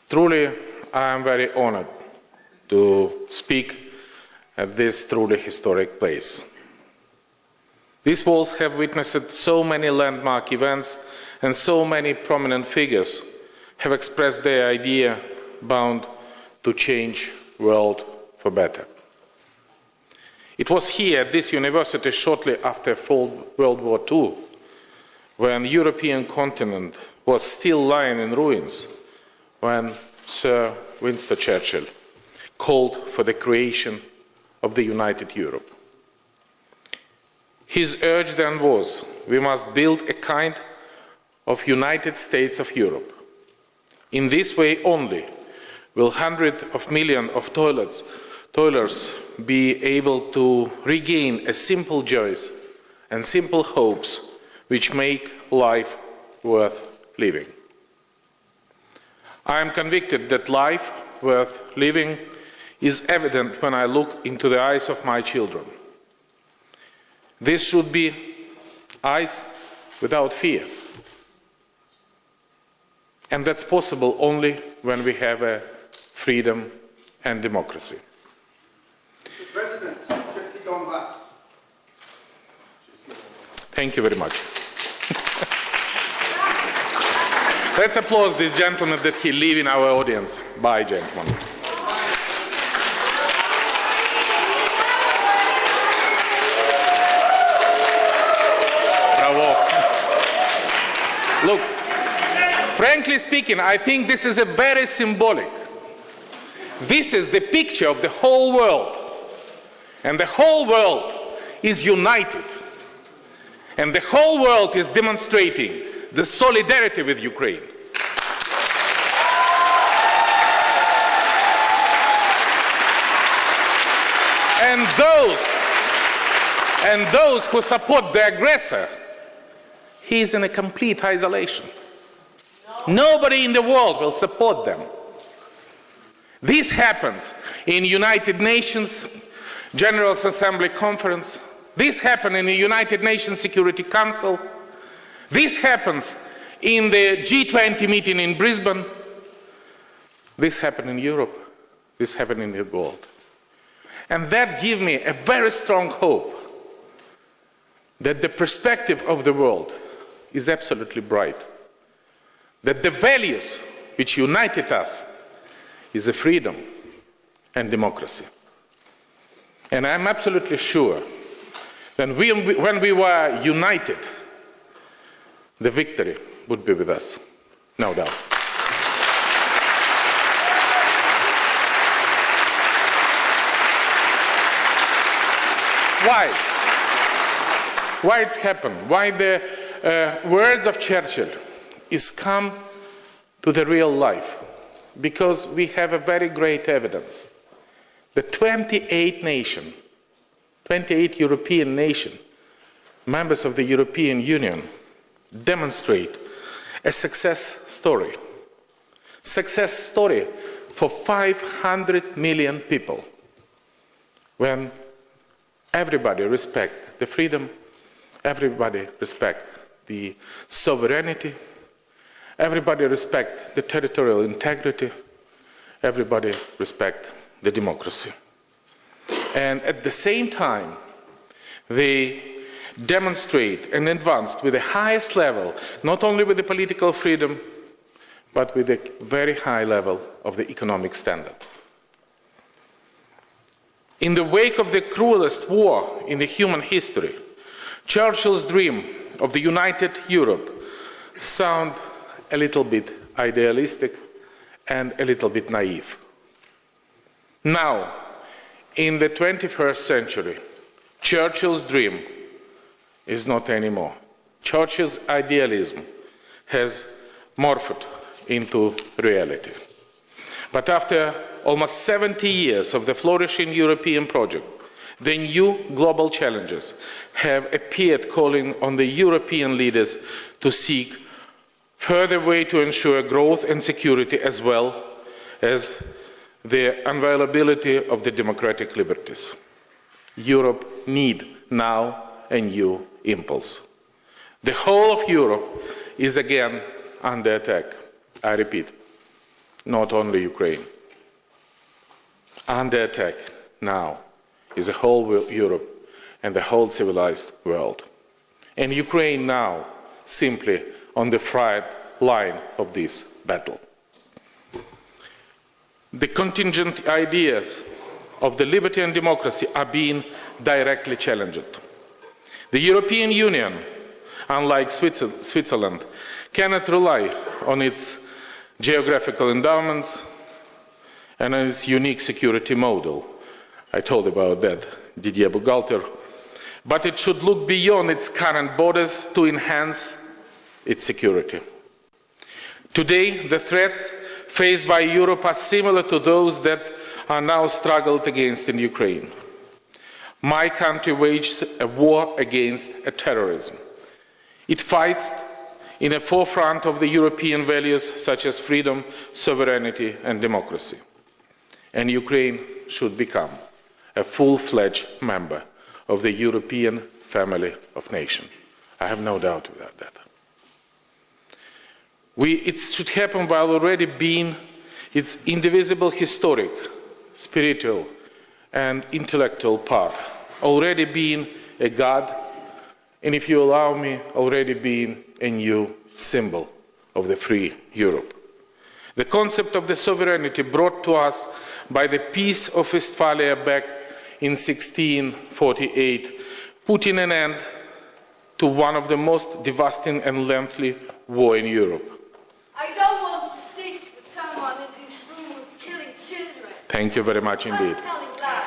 Truly, I am very honored to speak at this truly historic place. These walls have witnessed so many landmark events, and so many prominent figures have expressed their idea bound to change the world for better. It was here at this university shortly after World War II, when the European continent was still lying in ruins, when Sir Winston Churchill called for the creation of the United Europe. His urge then was, we must build a kind of United States of Europe. In this way only will hundreds of millions of toilers be able to regain a simple joys and simple hopes which make life worth living. I am convicted that life worth living is evident when I look into the eyes of my children. This should be eyes without fear. And that's possible only when we have a freedom and democracy. Mr. President, just on вас. Thank you very much. Let's applaud this gentleman that he live in our audience. Bye, gentlemen. Bravo. Look, frankly speaking, I think this is a very symbolic. This is the picture of the whole world. And the whole world is united. And the whole world is demonstrating the solidarity with Ukraine. And those who support the aggressor, he is in a complete isolation. Nobody in the world will support them. This happens in United Nations General Assembly Conference. This happened in the United Nations Security Council. This happens in the G20 meeting in Brisbane. This happened in Europe. This happened in the world. And that gives me a very strong hope that the perspective of the world is absolutely bright. That the values which united us is a freedom and democracy. And I'm absolutely sure that when we were united, the victory would be with us, no doubt. Why? Why it's happened? Why the words of Churchill is come to the real life? Because we have a very great evidence. The 28 European nations, members of the European Union, demonstrate a success story. Success story for 500 million people. When everybody respects the freedom, everybody respects the sovereignty, everybody respects the territorial integrity, everybody respects the democracy. And at the same time, they demonstrate and advance with the highest level, not only with the political freedom, but with a very high level of the economic standard. In the wake of the cruelest war in the human history, Churchill's dream of the united Europe sounds a little bit idealistic and a little bit naive. Now, in the 21st century, Churchill's dream is not anymore. Churchill's idealism has morphed into reality. But after almost 70 years of the flourishing European project, the new global challenges have appeared, calling on the European leaders to seek further ways to ensure growth and security, as well as the availability of the democratic liberties. Europe needs now a new impulse. The whole of Europe is again under attack. I repeat, not only Ukraine. Under attack now is the whole Europe and the whole civilized world. And Ukraine now simply on the front line of this battle. The contingent ideas of the liberty and democracy are being directly challenged. The European Union, unlike Switzerland, cannot rely on its geographical endowments and on its unique security model. I told about that, Didier Bugalter. But it should look beyond its current borders to enhance its security. Today, the threats faced by Europe are similar to those that are now struggled against in Ukraine. My country waged a war against terrorism. It fights in the forefront of the European values such as freedom, sovereignty and democracy. And Ukraine should become a full-fledged member of the European family of nations. I have no doubt about that. It should happen while already being its indivisible historic, spiritual and intellectual part, already being a God, and if you allow me, already being a new symbol of the free Europe. The concept of the sovereignty brought to us by the Peace of Westphalia back in 1648, putting an end to one of the most devastating and lengthy wars in Europe. I don't want to sit with someone in this room who's killing children. Thank you very much indeed. I'm telling that.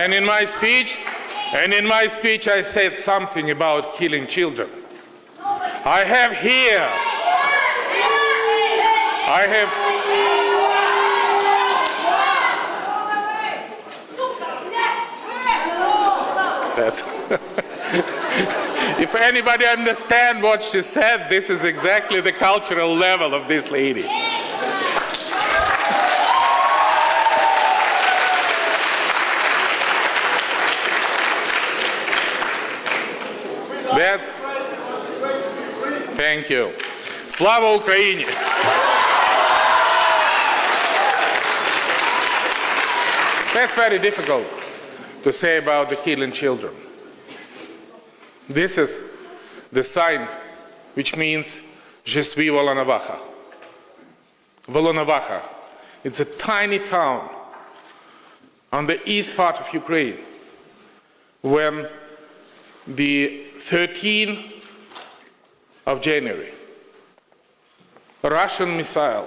And in my speech, I said something about killing children. I have here. If anybody understands what she said, this is exactly the cultural level of this lady. Thank you. Slava Ukraini! That's very difficult to say about the killing children. This is the sign which means Je suis Volnovakha. Volnovakha, it's a tiny town on the east part of Ukraine when the 13th of January, a Russian missile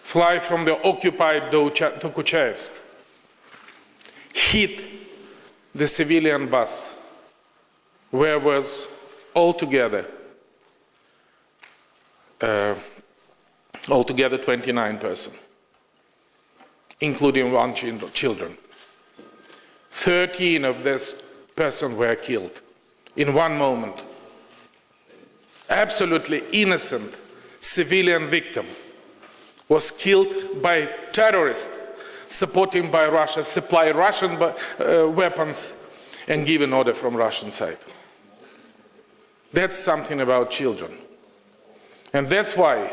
fly from the occupied Tukuchevsk hit the civilian bus where was altogether 29 persons, including one children. 13 of these persons were killed in one moment. Absolutely innocent civilian victim was killed by terrorists supported by Russia, supply Russian weapons and given order from Russian side. That's something about children. And that's why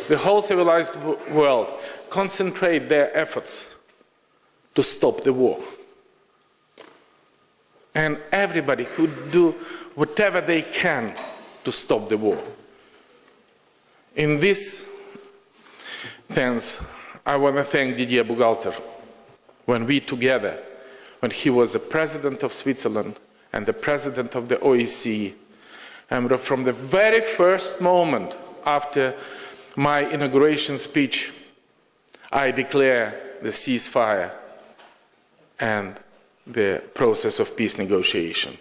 the whole civilized world concentrate their efforts to stop the war. And everybody could do whatever they can to stop the war. In this sense, I want to thank Didier Bugalter when we together, when he was the president of Switzerland and the president of the OSCE, and from the very first moment after my inauguration speech, I declare the ceasefire and the process of peace negotiation.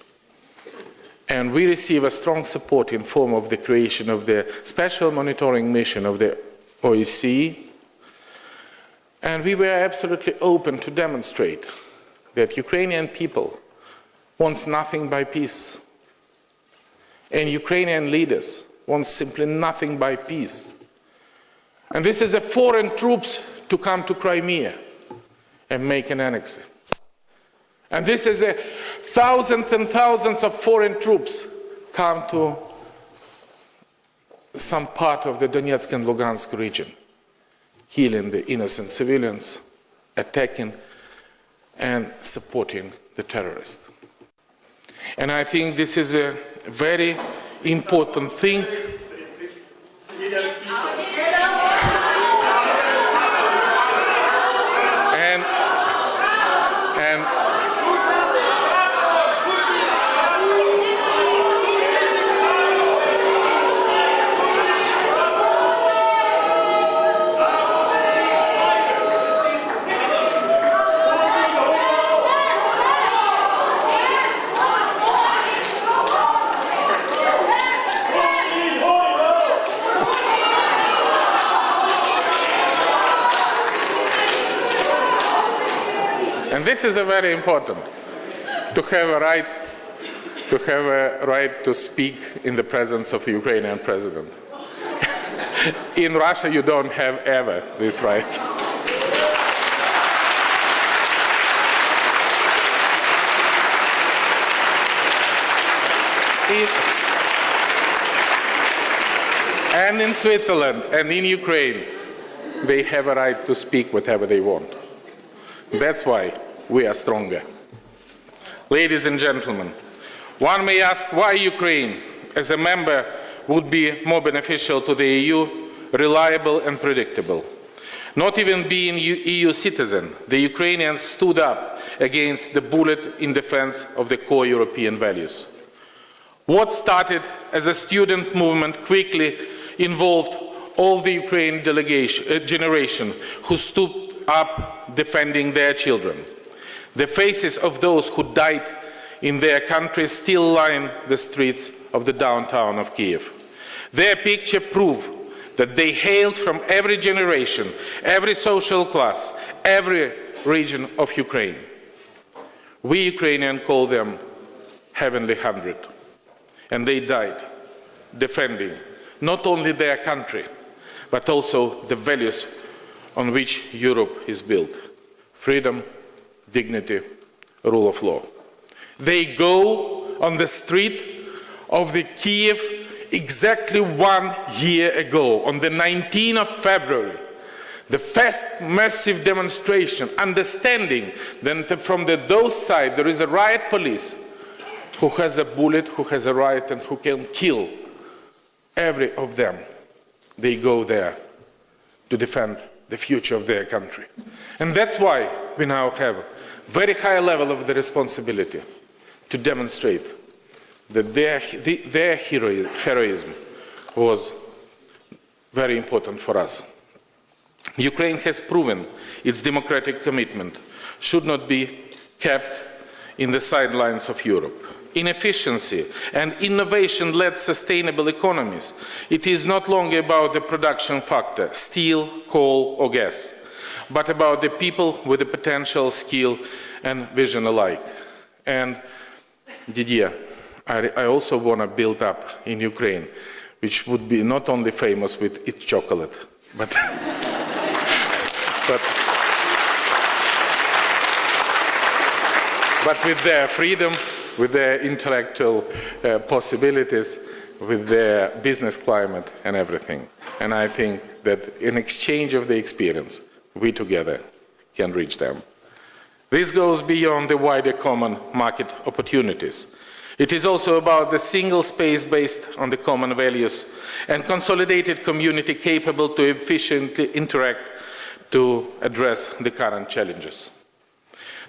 And we receive a strong support in form of the creation of the special monitoring mission of the OSCE. And we were absolutely open to demonstrate that Ukrainian people wants nothing but peace. And Ukrainian leaders want simply nothing but peace. And this is a foreign troops to come to Crimea and make an annex. And this is a thousands and thousands of foreign troops come to some part of the Donetsk and Lugansk region, killing the innocent civilians, attacking and supporting the terrorists. And I think this is a very important thing. And this is a very important, to have a right to speak in the presence of the Ukrainian president. In Russia, you don't have ever these rights. And in Switzerland and in Ukraine, they have a right to speak whatever they want. That's why we are stronger. Ladies and gentlemen, one may ask why Ukraine, as a member, would be more beneficial to the EU, reliable and predictable. Not even being EU citizen, the Ukrainians stood up against the bullet in defense of the core European values. What started as a student movement quickly involved all the Ukrainian generation who stood up defending their children. The faces of those who died in their country still line the streets of the downtown of Kiev. Their picture proves that they hailed from every generation, every social class, every region of Ukraine. We Ukrainians call them Heavenly 100. And they died defending not only their country, but also the values on which Europe is built: freedom, dignity, rule of law. They go on the street of the Kiev exactly 1 year ago, on the 19th of February, the first massive demonstration, understanding that from those sides there is a riot police who has a bullet, who has a right, and who can kill every of them. They go there to defend the future of their country. And that's why we now have a very high level of the responsibility to demonstrate that their heroism was very important for us. Ukraine has proven its democratic commitment should not be kept in the sidelines of Europe. Inefficiency and innovation-led sustainable economies, it is not longer about the production factor, steel, coal or gas, but about the people with the potential, skill and vision alike. And Didier, I also want to build up in Ukraine, which would be not only famous with its chocolate, but with their freedom, with their intellectual possibilities, with their business climate and everything. And I think that in exchange of the experience, we together can reach them. This goes beyond the wider common market opportunities. It is also about the single space based on the common values and consolidated community capable to efficiently interact to address the current challenges.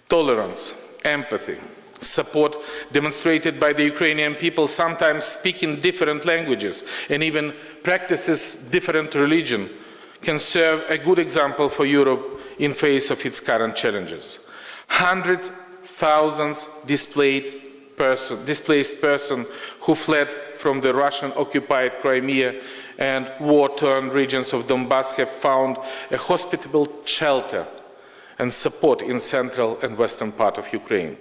Tolerance, empathy, support demonstrated by the Ukrainian people, sometimes speaking different languages and even practices different religion, can serve a good example for Europe in face of its current challenges. Hundreds of thousands displaced persons who fled from the Russian-occupied Crimea and war-torn regions of Donbass have found a hospitable shelter and support in central and western part of Ukraine.